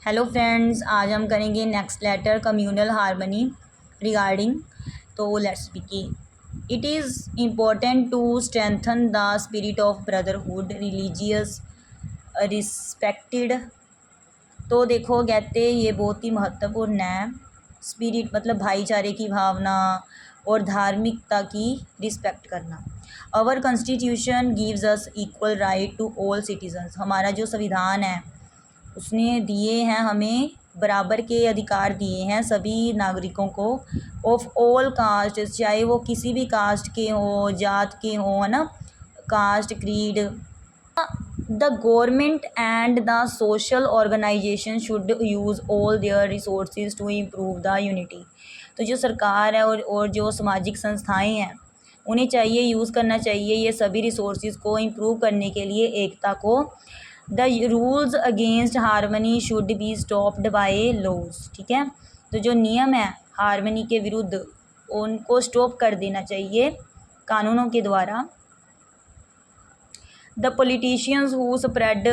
Hello friends, आज हम करेंगे next letter communal harmony regarding. तो let's begin. It is important to strengthen the spirit of brotherhood religious respected. तो देखो, कहते ये बहुत ही महत्वपूर्ण है। स्पिरिट मतलब भाईचारे की भावना और धार्मिकता की रिस्पेक्ट करना। Our constitution gives us equal right to all citizens. हमारा जो संविधान है उसने दिए हैं हमें बराबर के अधिकार दिए हैं सभी नागरिकों को। ऑफ ऑल कास्ट, चाहे वो किसी भी कास्ट के हो, जात के हो, है ना, caste creed. The government and the social organisation should use all their resources to improve the unity. तो जो सरकार है और जो सामाजिक संस्थाएं हैं उन्हें चाहिए, यूज़ करना चाहिए ये सभी रिसोर्सेज को इम्प्रूव करने के लिए, एकता को। The rules against harmony should be stopped by laws. ठीक है, तो जो नियम है हारमनी के विरुद्ध उनको स्टॉप कर देना चाहिए कानूनों के द्वारा। The politicians who spread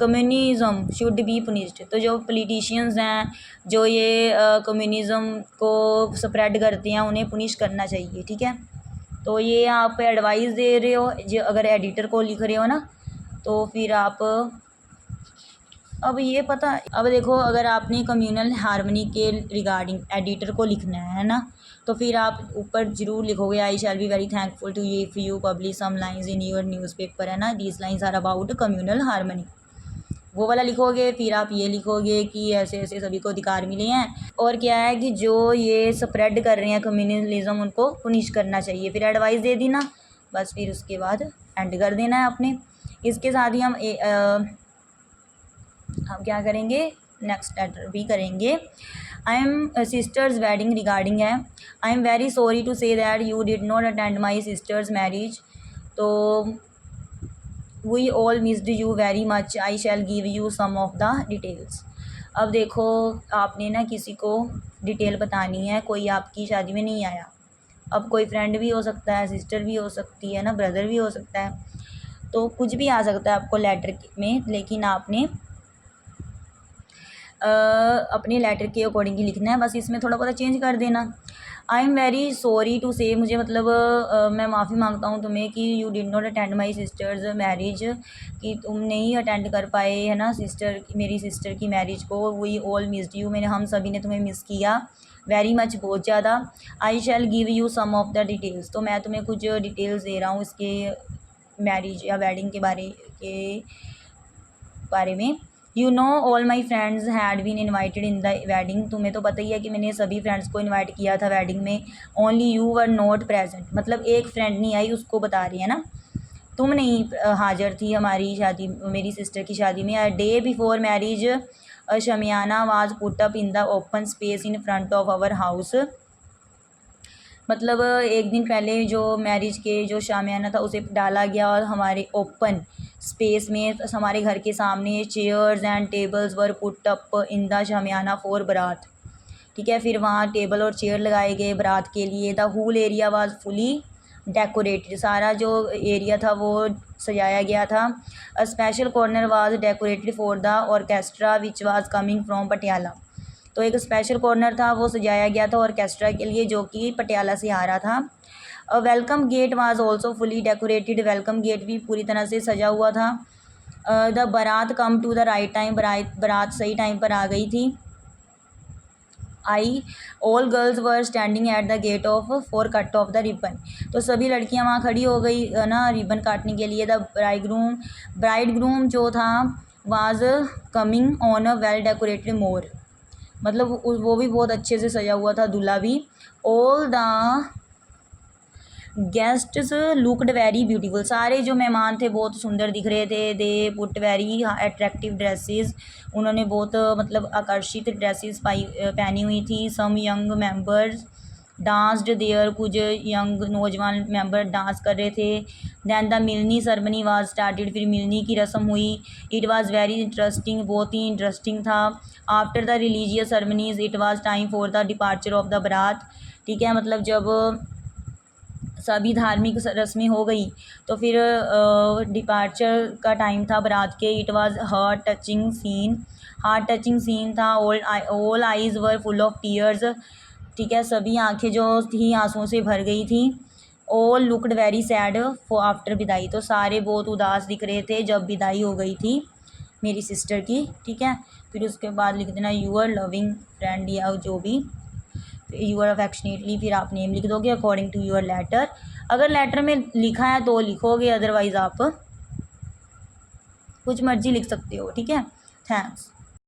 communism should be punished. तो जो पॉलिटिशियंस हैं जो ये कम्युनिज़म को स्प्रेड करते हैं उन्हें पुनिश करना चाहिए। ठीक है, तो ये आप एडवाइस दे रहे हो जो अगर एडिटर को लिख रहे हो ना, तो फिर आप अब ये पता, अब देखो अगर आपने कम्युनल हार्मनी के रिगार्डिंग एडिटर को लिखना है ना, तो फिर आप ऊपर ज़रूर लिखोगे I shall be very thankful to you if you publish some lines in your newspaper, है ना, these lines are about communal harmony. वो वाला लिखोगे, फिर आप ये लिखोगे कि ऐसे ऐसे सभी को अधिकार मिले हैं और क्या है कि जो ये स्प्रेड कर रहे हैं कम्युनलिज्म उनको पुनिश करना चाहिए। फिर एडवाइस दे दी ना, बस फिर उसके बाद एंड कर देना है आपने। इसके साथ ही हम क्या करेंगे, नेक्स्ट लेटर भी करेंगे। I am sister's wedding regarding है। I am very sorry to say that you did not attend my sister's marriage. तो we all missed you very much. I shall give you some of the details. अब देखो, आपने ना किसी को detail बतानी है, कोई आपकी शादी में नहीं आया। अब कोई फ्रेंड भी हो सकता है, सिस्टर भी हो सकती है ना, ब्रदर भी हो सकता है, तो कुछ भी आ सकता है आपको लेटर में, लेकिन आपने अपने लेटर के अकॉर्डिंग ही लिखना है। बस इसमें थोड़ा बहुत चेंज कर देना। I am very sorry to say, मुझे मतलब मैं माफ़ी मांगता हूँ तुम्हें कि you did not attend my sister's marriage, कि तुम नहीं अटेंड कर पाए, है ना, मेरी सिस्टर की मैरिज को। वी ऑल मिस्ड यू, हम सभी ने तुम्हें मिस किया वेरी मच, बहुत ज़्यादा। I shall give you some of the details, तो मैं तुम्हें कुछ डिटेल्स दे रहा हूँ इसके मैरिज या वेडिंग के बारे में। You know all my friends had been invited in the wedding. तुम्हें तो पता ही है कि मैंने सभी फ्रेंड्स को इन्वाइट किया था वेडिंग में। Only you were not present, मतलब एक फ्रेंड नहीं आई, उसको बता रही है ना, तुम नहीं हाजिर थी हमारी शादी, मेरी सिस्टर की शादी में। A day before marriage shamiana was put up in the open space in front of our house. मतलब एक दिन पहले जो मैरिज के जो शामियाना था उसे डाला गया और हमारे ओपन स्पेस में हमारे घर के सामने chairs and tables were put up in the shamiana for baraat. ठीक है, फिर वहाँ टेबल और चेयर लगाए गए बारात के लिए। The whole area was fully decorated, सारा जो एरिया था वो सजाया गया था। A special corner was decorated for the orchestra which was coming from Patiala. तो एक स्पेशल कॉर्नर था वो सजाया गया था ऑर्केस्ट्रा के लिए जो कि पटियाला से आ रहा था। Welcome gate was also fully decorated, welcome gate भी पूरी तरह से सजा हुआ था। The baraat come to the right time, बारात सही टाइम पर आ गई थी। I all girls were standing at the gate of for cut of the ribbon. तो सभी लड़कियां वहाँ खड़ी हो गई ना रिबन काटने के लिए। द ब्राइड ग्रूम जो था was coming on a well decorated mare, मतलब वो भी बहुत अच्छे से सजा हुआ था, दूल्हा भी। All the guests looked very beautiful, सारे जो मेहमान थे बहुत सुंदर दिख रहे थे। They put very attractive dresses, उन्होंने बहुत मतलब आकर्षित ड्रेसेस पहनी हुई थी। Some young members danced there, कुछ यंग नौजवान मेंबर डांस कर रहे थे। Then the milni ceremony was started, फिर मिलनी की रस्म हुई। इट वाज वेरी इंटरेस्टिंग, बहुत ही इंटरेस्टिंग था। After the religious ceremonies it was time for the departure of the बारात। ठीक है, मतलब जब सभी धार्मिक रस्में हो गई, तो फिर डिपार्चर का टाइम था बारात के। It was heart touching scene था। All eyes were full of tears, ठीक है, सभी आंखें जो थी आंसुओं से भर गई थी। All looked very sad for after विदाई, तो सारे बहुत उदास दिख रहे थे जब विदाई हो गई थी मेरी सिस्टर की, ठीक है। फिर उसके बाद लिख देना यूअर लविंग फ्रेंड या जो भी, यूअर अफेक्शनेटली, फिर आप नेम लिख दोगे अकॉर्डिंग टू यूअर लेटर। अगर लेटर में लिखा है तो लिखोगे, अदरवाइज़ आप कुछ मर्जी लिख सकते हो, ठीक है। थैंक्स।